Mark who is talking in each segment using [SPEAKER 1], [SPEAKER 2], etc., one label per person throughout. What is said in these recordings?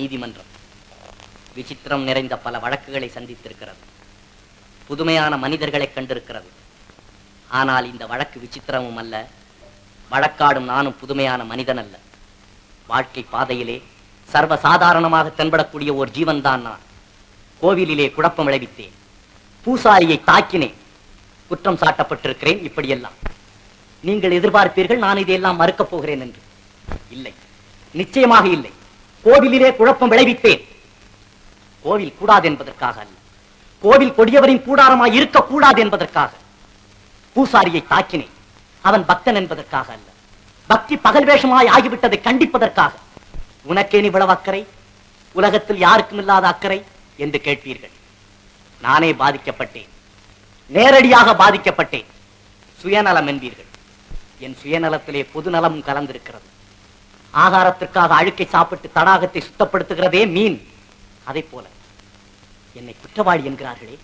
[SPEAKER 1] நீதிமன்றம் விசித்திரம் நிறைந்த பல வழக்குகளை சந்தித்திருக்கிறது. புதுமையான மனிதர்களை கண்டிருக்கிறது. ஆனால் இந்த வழக்கு விசித்திரமும் அல்ல, வழக்காடும் நானும் புதுமையான மனிதன் அல்ல. வாழ்க்கை பாதையிலே சர்வசாதாரணமாக தென்படக்கூடிய ஒரு ஜீவன் தான் நான். கோவிலிலே குழப்பம் விளைவித்தேன், பூசாரியை தாக்கினேன், குற்றம் சாட்டப்பட்டிருக்கிறேன். இப்படியெல்லாம் நீங்கள் எதிர்பார்ப்பீர்கள் நான் இதையெல்லாம் மறுக்கப் போகிறேன் என்று. இல்லை, நிச்சயமாக இல்லை. கோவிலிலே குழப்பம் விளைவித்தேன். கோவில் கூடாது என்பதற்காக அல்ல, கோவில் கொடியவரின் கூடாரமாய் இருக்கக்கூடாது என்பதற்காக. பூசாரியை தாக்கினேன், அவன் பக்தன் என்பதற்காக அல்ல, பக்தி பகல் வேஷமாய் ஆகிவிட்டதை கண்டிப்பதற்காக. உனக்கேன் இவ்வளவு அக்கறை? உலகத்தில் யாருக்கும் இல்லாத அக்கறை என்று கேட்பீர்கள். நானே பாதிக்கப்பட்டேன், நேரடியாக பாதிக்கப்பட்டேன். சுயநலம் என்பீர்கள். என் சுயநலத்திலே பொதுநலமும் கலந்திருக்கிறது. ஆகாரத்திற்காக அழுக்கை சாப்பிட்டு தடாகத்தை சுத்தப்படுத்துகிறதே மீன். அதை போல என்னை குற்றவாளி என்கிறார்களே,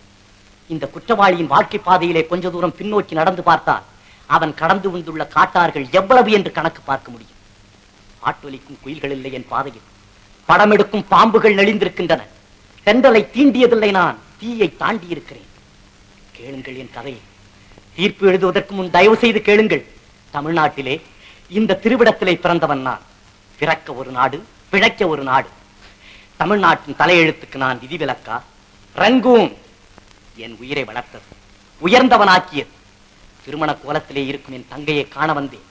[SPEAKER 1] இந்த குற்றவாளியின் வாழ்க்கை பாதையிலே கொஞ்ச தூரம் பின்னோக்கி நடந்து பார்த்தால் அவன் கடந்து வந்துள்ள காட்டார்கள் எவ்வளவு என்று கணக்கு பார்க்க முடியும். ஆட்டொலிக்கும் குயில்கள் இல்லை என் பாதையில், படம் எடுக்கும் பாம்புகள் நெளிந்திருக்கின்றன. தென்றலை தீண்டியதில்லை, நான் தீயை தாண்டி இருக்கிறேன். கேளுங்கள் என் கதையை. தீர்ப்பு எழுதுவதற்கு முன் தயவு செய்து கேளுங்கள். தமிழ்நாட்டிலே இந்த திருவிடத்திலே பிறந்தவன் நான். பிறக்க ஒரு நாடு, பிழைக்க ஒரு நாடு. தமிழ்நாட்டின் தலையெழுத்துக்கு நான் விதிவிலக்கா? ரங்கூன் என் உயிரை வளர்த்தது, உயர்ந்தவனாக்கியது. திருமண கோலத்திலே இருக்கும் என் தங்கையை காண வந்தேன்.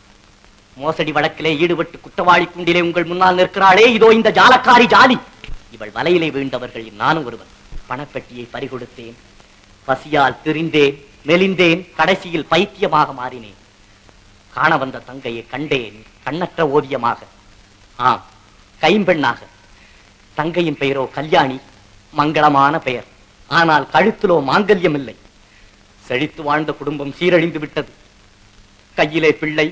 [SPEAKER 1] மோசடி வழக்கிலே ஈடுபட்டு குற்றவாளி குண்டிலே உங்கள் முன்னால் நிற்கிறாளே, இதோ இந்த ஜாலக்காரி ஜாலி. இவள் வலையிலே வீழ்ந்தவர்களில் நானும் ஒருவன். பணப்பெட்டியை பறிகொடுத்தேன், பசியால் திரிந்தேன், மெலிந்தேன், கடைசியில் பைத்தியமாக மாறினேன். காண வந்த தங்கையை கண்டேன், கண்ணற்ற ஓவியமாக. ஆம், கைம்பெண்ணாக. தங்கையின் பெயரோ கல்யாணி, மங்களமான பெயர். ஆனால் கழுத்திலோ மாங்கல்யம் இல்லை. செழித்து வாழ்ந்த குடும்பம் சீரழிந்து விட்டது. கையிலே பிள்ளை,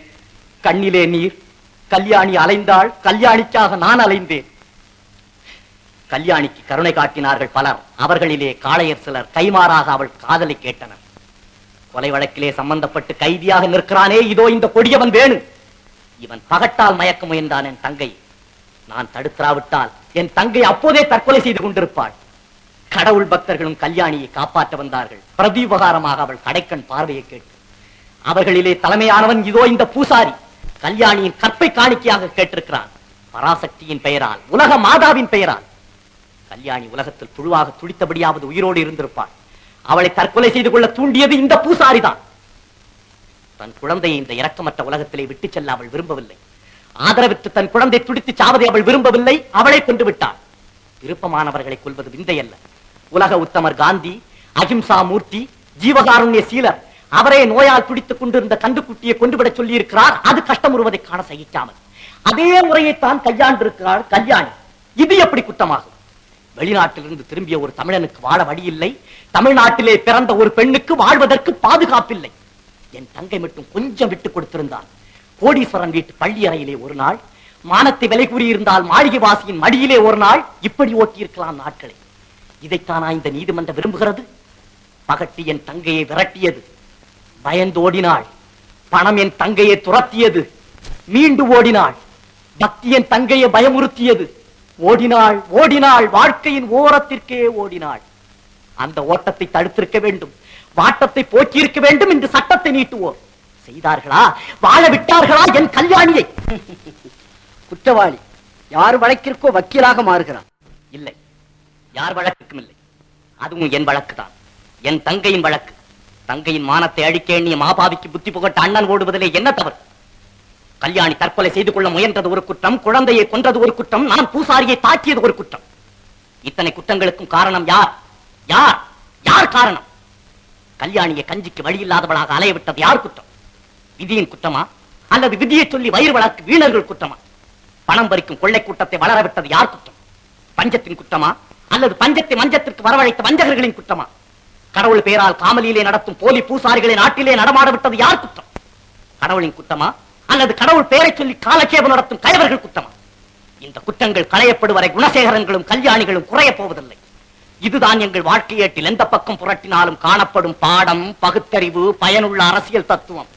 [SPEAKER 1] கண்ணிலே நீர். கல்யாணி அலைந்தாள், கல்யாணிக்காக நான் அலைந்தேன். கல்யாணிக்கு கருணை காட்டினார்கள் பலர். அவர்களிலே காளையர் சிலர் கைமாறாக அவள் காதலை கேட்டனர். கொலை வழக்கிலே சம்பந்தப்பட்டு கைதியாக நிற்கிறானே, இதோ இந்த கொடியவன் வேணு. இவன் பகட்டால் மயக்க முயன்றான் என் தங்கை. நான் தடுத்தாவிட்டால் என் தங்கை அப்போதே தற்கொலை செய்து கொண்டிருப்பாள். கடவுள் பக்தர்களும் கல்யாணியை காப்பாற்ற வந்தார்கள். பிரதியுபகாரமாக அவள் கடைக்கண் பார்வையை கேட்டு. அவர்களிலே தலைமையானவன் இதோ இந்த பூசாரி. கல்யாணியின் கற்பை காணிக்கையாக கேட்டிருக்கிறான். பராசக்தியின் பெயரால், உலக மாதாவின் பெயரால். கல்யாணி உலகத்தில் புழுவாக துடித்தபடியாவது உயிரோடு இருந்திருப்பாள். அவளை தற்கொலை செய்து கொள்ள தூண்டியது இந்த பூசாரிதான். தன் குழந்தையை இந்த இரக்கமற்ற உலகத்திலே விட்டு செல்ல அவள் விரும்பவில்லை. ஆதரவிட்டு தன் குழந்தை துடித்து சாவதை அவள் விரும்பவில்லை. அவளை கொண்டு விட்டாள். விருப்பமானவர்களை கொல்வது விந்தையல்ல. உலக உத்தமர் காந்தி, அகிம்சா மூர்த்தி, ஜீவகாருண்ய சீலர் அவரே நோயால் துடித்துக் கொண்டிருந்த கண்டுக்குட்டியை கொண்டுவிடச் சொல்லி இருக்கிறார். அது கஷ்டமுறுவதை காண சகிக்காமல் அதே முறையைத்தான் கையாண்டிருக்கிறாள் கல்யாணி. இது எப்படி குற்றமாகும்? வெளிநாட்டிலிருந்து திரும்பிய ஒரு தமிழனுக்கு வாழ வழி இல்லை. தமிழ்நாட்டிலே பிறந்த ஒரு பெண்ணுக்கு வாழ்வதற்கு பாதுகாப்பில்லை. என் தங்கை மட்டும் கொஞ்சம் விட்டு கொடுத்திருந்தான். கோடீஸ்வரன் வீட்டு பள்ளி அறையிலே ஒரு நாள், மானத்தை விலை கூறியிருந்தால் மாளிகை வாசியின் மடியிலே ஒரு நாள். இப்படி ஓட்டியிருக்கலாம் நாட்களை. இதைத்தானா இந்த நீதிமன்றம் விரும்புகிறது? பகட்டி என் தங்கையை விரட்டியது. பயந்து ஓடினாள். பணம் என் தங்கையை துரத்தியது. மீண்டு ஓடினாள். பக்தி என் தங்கையை பயமுறுத்தியது. ஓடினாள், ஓடினாள், வாழ்க்கையின் ஓரத்திற்கே ஓடினாள். அந்த ஓட்டத்தை தடுத்திருக்க வேண்டும், வாட்டத்தை போக்கியிருக்க வேண்டும் என்று சட்டத்தை நீட்டுவோர் செய்தார்களா? வாழ விட்டார்களா என் கல்யாணியை?
[SPEAKER 2] குற்றவாளி யார் வழக்கிற்கோ வக்கீலாக மாறுகிறான்.
[SPEAKER 1] இல்லை, யார் வழக்குக்கும் இல்லை. அதுவும் என் வழக்குதான், என் தங்கையின் வழக்கு. தங்கையின் மானத்தை அழிக்க எண்ணிய மாபாவிக்கு புத்தி புகட்ட அண்ணன் ஓடுவதிலே என்ன தவறு? கல்யாணி தற்கொலை செய்து கொள்ள முயன்றது ஒரு குற்றம், குழந்தையை கொன்றது ஒரு குற்றம், நான் பூசாரியை தாக்கியது ஒரு குற்றம். இத்தனை குற்றங்களுக்கும் காரணம் யார்? யார் யார் காரணம்? கல்யாணியை கஞ்சிக்கு வழி இல்லாதவளாக அலைய விட்டது யார் குற்றம்? விதியின் குற்றமா அல்லது விதியை சொல்லி வயிறு வளர்க்கு வீணர்கள் குற்றமா? பணம் பறிக்கும் கொள்ளை கூட்டத்தை வளர விட்டது யார் குற்றம்? பஞ்சத்தின் குற்றமா அல்லது பஞ்சத்தை மஞ்சத்திற்கு வரவழைத்த வஞ்சகர்களின் குற்றமா? கடவுள் பெயரால் காமலியிலே நடத்தும் போலி பூசாரிகளை நாட்டிலே நடமாட விட்டது யார் குற்றம்? கடவுளின் குற்றமா அல்லது கடவுள் பெயரை சொல்லி காலட்சேபம் நடத்தும் கயவர்கள் குற்றமா? இந்த குற்றங்கள் களையப்படுவரை குணசேகரங்களும் கல்யாணிகளும் குறைய போவதில்லை. இதுதான் எங்கள் வாழ்க்கையேட்டில் எந்த பக்கம் புரட்டினாலும் காணப்படும் பாடம், பகுத்தறிவு, பயனுள்ள அரசியல் தத்துவம்.